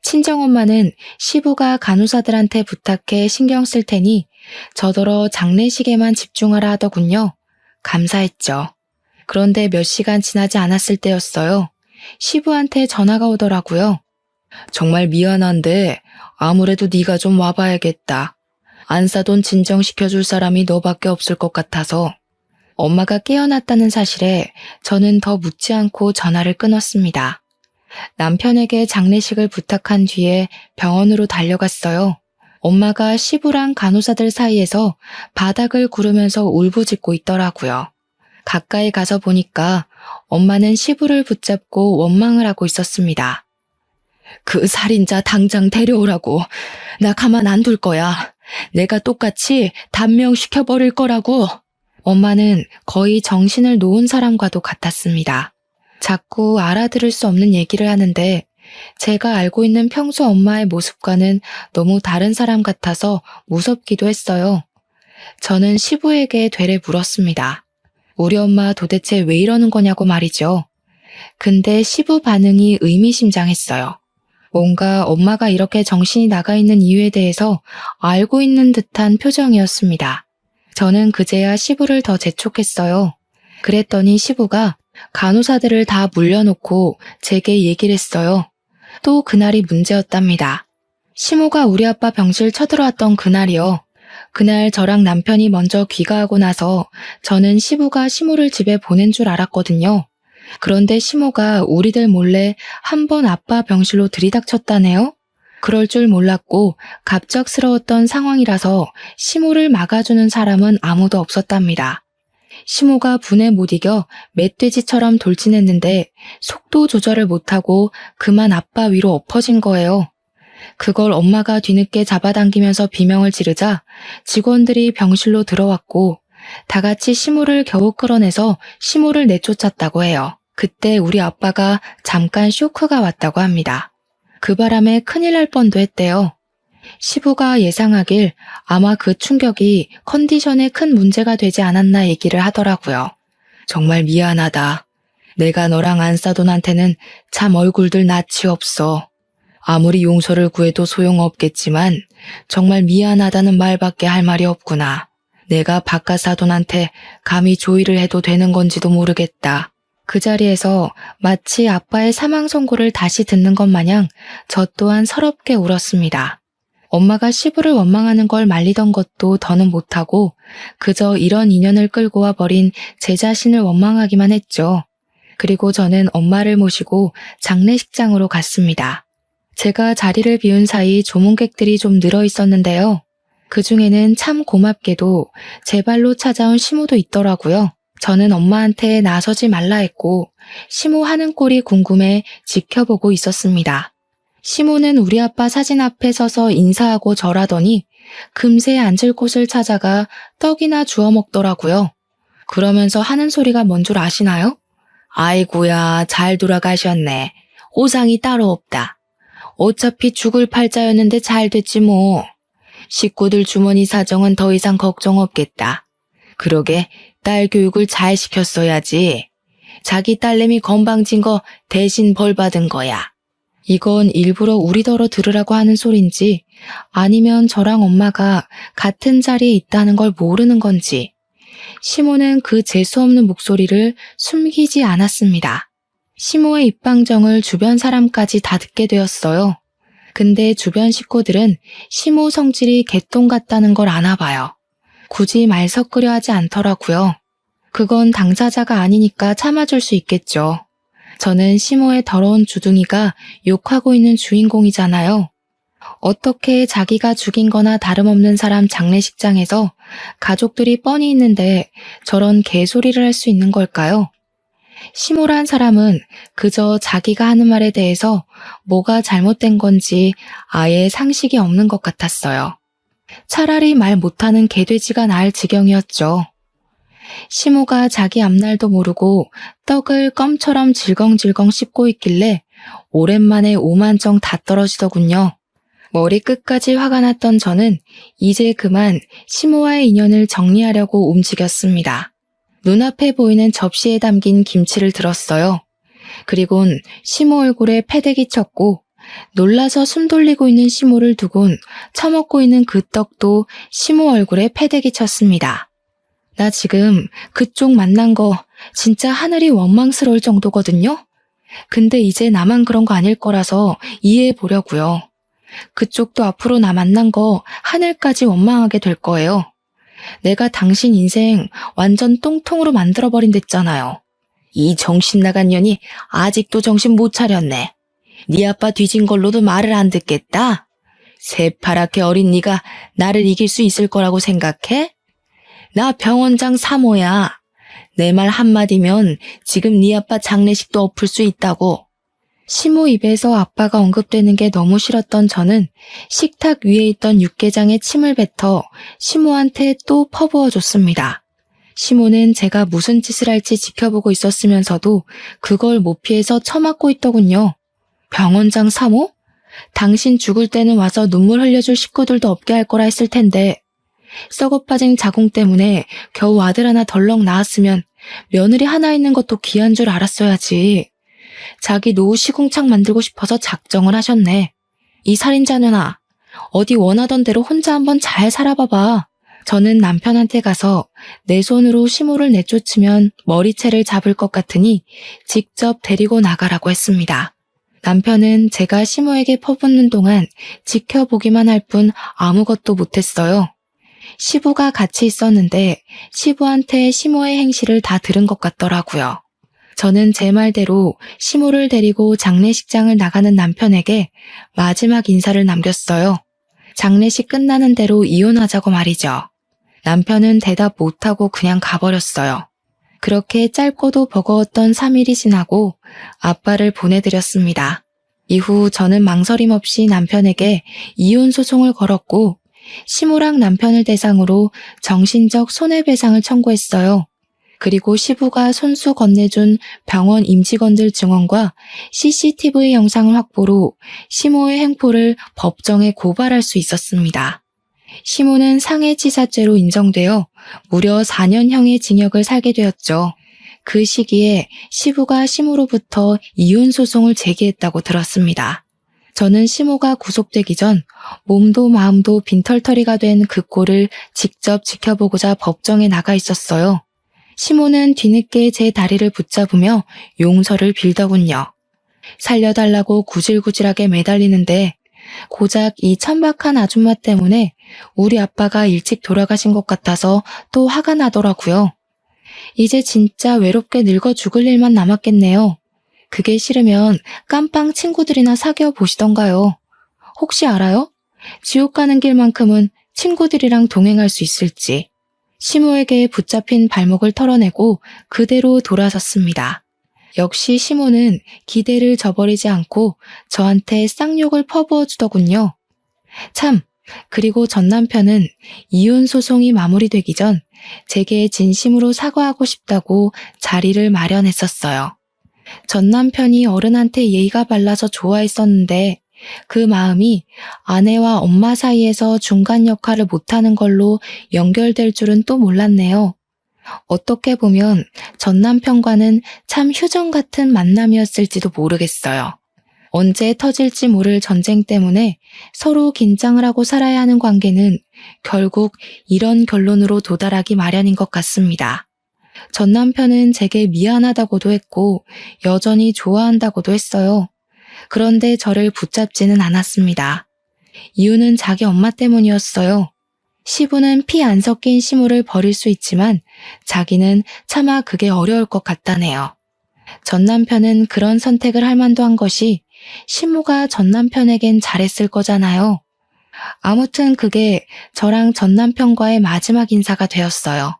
친정엄마는 시부가 간호사들한테 부탁해 신경 쓸 테니 저더러 장례식에만 집중하라 하더군요. 감사했죠. 그런데 몇 시간 지나지 않았을 때였어요. 시부한테 전화가 오더라고요. 정말 미안한데 아무래도 네가 좀 와봐야겠다. 안사돈 진정시켜줄 사람이 너밖에 없을 것 같아서. 엄마가 깨어났다는 사실에 저는 더 묻지 않고 전화를 끊었습니다. 남편에게 장례식을 부탁한 뒤에 병원으로 달려갔어요. 엄마가 시부랑 간호사들 사이에서 바닥을 구르면서 울부짖고 있더라고요. 가까이 가서 보니까 엄마는 시부를 붙잡고 원망을 하고 있었습니다. 그 살인자 당장 데려오라고. 나 가만 안 둘 거야. 내가 똑같이 단명시켜버릴 거라고. 엄마는 거의 정신을 놓은 사람과도 같았습니다. 자꾸 알아들을 수 없는 얘기를 하는데 제가 알고 있는 평소 엄마의 모습과는 너무 다른 사람 같아서 무섭기도 했어요. 저는 시부에게 되레 물었습니다. 우리 엄마 도대체 왜 이러는 거냐고 말이죠. 근데 시부 반응이 의미심장했어요. 뭔가 엄마가 이렇게 정신이 나가 있는 이유에 대해서 알고 있는 듯한 표정이었습니다. 저는 그제야 시부를 더 재촉했어요. 그랬더니 시부가 간호사들을 다 물려놓고 제게 얘기를 했어요. 또 그날이 문제였답니다. 시모가 우리 아빠 병실 쳐들어왔던 그날이요. 그날 저랑 남편이 먼저 귀가하고 나서 저는 시부가 시모를 집에 보낸 줄 알았거든요. 그런데 시모가 우리들 몰래 한 번 아빠 병실로 들이닥쳤다네요. 그럴 줄 몰랐고 갑작스러웠던 상황이라서 시모를 막아주는 사람은 아무도 없었답니다. 시모가 분에 못 이겨 멧돼지처럼 돌진했는데 속도 조절을 못하고 그만 아빠 위로 엎어진 거예요. 그걸 엄마가 뒤늦게 잡아당기면서 비명을 지르자 직원들이 병실로 들어왔고 다 같이 시모를 겨우 끌어내서 시모를 내쫓았다고 해요. 그때 우리 아빠가 잠깐 쇼크가 왔다고 합니다. 그 바람에 큰일 날 뻔도 했대요. 시부가 예상하길 아마 그 충격이 컨디션에 큰 문제가 되지 않았나 얘기를 하더라고요. 정말 미안하다. 내가 너랑 안사돈한테는 참 얼굴들 낯이 없어. 아무리 용서를 구해도 소용없겠지만 정말 미안하다는 말밖에 할 말이 없구나. 내가 바깥 사돈한테 감히 조의를 해도 되는 건지도 모르겠다. 그 자리에서 마치 아빠의 사망 선고를 다시 듣는 것 마냥 저 또한 서럽게 울었습니다. 엄마가 시부를 원망하는 걸 말리던 것도 더는 못하고 그저 이런 인연을 끌고 와 버린 제 자신을 원망하기만 했죠. 그리고 저는 엄마를 모시고 장례식장으로 갔습니다. 제가 자리를 비운 사이 조문객들이 좀 늘어 있었는데요. 그 중에는 참 고맙게도 제 발로 찾아온 시모도 있더라고요. 저는 엄마한테 나서지 말라 했고 시모 하는 꼴이 궁금해 지켜보고 있었습니다. 시모는 우리 아빠 사진 앞에 서서 인사하고 절하더니 금세 앉을 곳을 찾아가 떡이나 주워 먹더라고요. 그러면서 하는 소리가 뭔 줄 아시나요? 아이고야, 잘 돌아가셨네. 오상이 따로 없다. 어차피 죽을 팔자였는데 잘 됐지 뭐. 식구들 주머니 사정은 더 이상 걱정 없겠다. 그러게 딸 교육을 잘 시켰어야지. 자기 딸내미 건방진 거 대신 벌 받은 거야. 이건 일부러 우리더러 들으라고 하는 소린지 아니면 저랑 엄마가 같은 자리에 있다는 걸 모르는 건지 시모는 그 재수없는 목소리를 숨기지 않았습니다. 시모의 입방정을 주변 사람까지 다 듣게 되었어요. 근데 주변 식구들은 시모 성질이 개똥 같다는 걸 아나 봐요. 굳이 말 섞으려 하지 않더라고요. 그건 당사자가 아니니까 참아줄 수 있겠죠. 저는 시모의 더러운 주둥이가 욕하고 있는 주인공이잖아요. 어떻게 자기가 죽인 거나 다름없는 사람 장례식장에서 가족들이 뻔히 있는데 저런 개소리를 할 수 있는 걸까요? 시모란 사람은 그저 자기가 하는 말에 대해서 뭐가 잘못된 건지 아예 상식이 없는 것 같았어요. 차라리 말 못하는 개돼지가 나을 지경이었죠. 시모가 자기 앞날도 모르고 떡을 껌처럼 질겅질겅 씹고 있길래 오랜만에 오만정 다 떨어지더군요. 머리 끝까지 화가 났던 저는 이제 그만 시모와의 인연을 정리하려고 움직였습니다. 눈앞에 보이는 접시에 담긴 김치를 들었어요. 그리곤 시모 얼굴에 패대기 쳤고 놀라서 숨 돌리고 있는 시모를 두곤 처먹고 있는 그 떡도 시모 얼굴에 패대기 쳤습니다. 나 지금 그쪽 만난 거 진짜 하늘이 원망스러울 정도거든요? 근데 이제 나만 그런 거 아닐 거라서 이해해 보려고요. 그쪽도 앞으로 나 만난 거 하늘까지 원망하게 될 거예요. 내가 당신 인생 완전 똥통으로 만들어버린댔잖아요. 이 정신 나간 년이 아직도 정신 못 차렸네. 네 아빠 뒤진 걸로도 말을 안 듣겠다? 새파랗게 어린 네가 나를 이길 수 있을 거라고 생각해? 나 병원장 3호야. 내 말 한마디면 지금 네 아빠 장례식도 엎을 수 있다고. 시모 입에서 아빠가 언급되는 게 너무 싫었던 저는 식탁 위에 있던 육개장에 침을 뱉어 시모한테 또 퍼부어줬습니다. 시모는 제가 무슨 짓을 할지 지켜보고 있었으면서도 그걸 못 피해서 처맞고 있더군요. 병원장 3호? 당신 죽을 때는 와서 눈물 흘려줄 식구들도 없게 할 거라 했을 텐데 썩어 빠진 자궁 때문에 겨우 아들 하나 덜렁 낳았으면 며느리 하나 있는 것도 귀한 줄 알았어야지. 자기 노후 시궁창 만들고 싶어서 작정을 하셨네. 이 살인자녀나 어디 원하던 대로 혼자 한번 잘 살아봐봐. 저는 남편한테 가서 내 손으로 시모를 내쫓으면 머리채를 잡을 것 같으니 직접 데리고 나가라고 했습니다. 남편은 제가 시모에게 퍼붓는 동안 지켜보기만 할 뿐 아무것도 못했어요. 시부가 같이 있었는데 시부한테 시모의 행실을 다 들은 것 같더라고요. 저는 제 말대로 시모를 데리고 장례식장을 나가는 남편에게 마지막 인사를 남겼어요. 장례식 끝나는 대로 이혼하자고 말이죠. 남편은 대답 못하고 그냥 가버렸어요. 그렇게 짧고도 버거웠던 3일이 지나고 아빠를 보내드렸습니다. 이후 저는 망설임 없이 남편에게 이혼 소송을 걸었고 시모랑 남편을 대상으로 정신적 손해배상을 청구했어요. 그리고 시부가 손수 건네준 병원 임직원들 증언과 CCTV 영상을 확보로 시모의 행포를 법정에 고발할 수 있었습니다. 시모는 상해치사죄로 인정되어 무려 4년형의 징역을 살게 되었죠. 그 시기에 시부가 시모로부터 이혼 소송을 제기했다고 들었습니다. 저는 시모가 구속되기 전 몸도 마음도 빈털터리가 된 그 꼴을 직접 지켜보고자 법정에 나가 있었어요. 시모는 뒤늦게 제 다리를 붙잡으며 용서를 빌더군요. 살려달라고 구질구질하게 매달리는데 고작 이 천박한 아줌마 때문에 우리 아빠가 일찍 돌아가신 것 같아서 또 화가 나더라고요. 이제 진짜 외롭게 늙어 죽을 일만 남았겠네요. 그게 싫으면 깜빵 친구들이나 사귀어 보시던가요. 혹시 알아요? 지옥 가는 길만큼은 친구들이랑 동행할 수 있을지. 시모에게 붙잡힌 발목을 털어내고 그대로 돌아섰습니다. 역시 시모는 기대를 저버리지 않고 저한테 쌍욕을 퍼부어 주더군요. 참, 그리고 전 남편은 이혼 소송이 마무리되기 전 제게 진심으로 사과하고 싶다고 자리를 마련했었어요. 전 남편이 어른한테 예의가 발라서 좋아했었는데 그 마음이 아내와 엄마 사이에서 중간 역할을 못하는 걸로 연결될 줄은 또 몰랐네요. 어떻게 보면 전 남편과는 참 휴전 같은 만남이었을지도 모르겠어요. 언제 터질지 모를 전쟁 때문에 서로 긴장을 하고 살아야 하는 관계는 결국 이런 결론으로 도달하기 마련인 것 같습니다. 전 남편은 제게 미안하다고도 했고 여전히 좋아한다고도 했어요. 그런데 저를 붙잡지는 않았습니다. 이유는 자기 엄마 때문이었어요. 시부는 피 안 섞인 시모를 버릴 수 있지만 자기는 차마 그게 어려울 것 같다네요. 전 남편은 그런 선택을 할 만도 한 것이 시모가 전 남편에겐 잘했을 거잖아요. 아무튼 그게 저랑 전 남편과의 마지막 인사가 되었어요.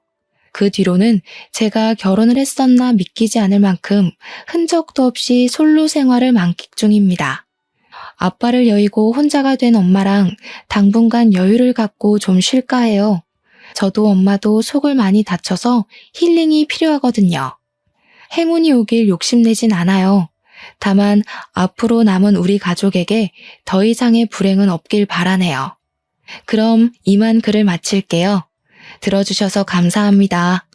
그 뒤로는 제가 결혼을 했었나 믿기지 않을 만큼 흔적도 없이 솔로 생활을 만끽 중입니다. 아빠를 여의고 혼자가 된 엄마랑 당분간 여유를 갖고 좀 쉴까 해요. 저도 엄마도 속을 많이 다쳐서 힐링이 필요하거든요. 행운이 오길 욕심내진 않아요. 다만 앞으로 남은 우리 가족에게 더 이상의 불행은 없길 바라네요. 그럼 이만 글을 마칠게요. 들어주셔서 감사합니다.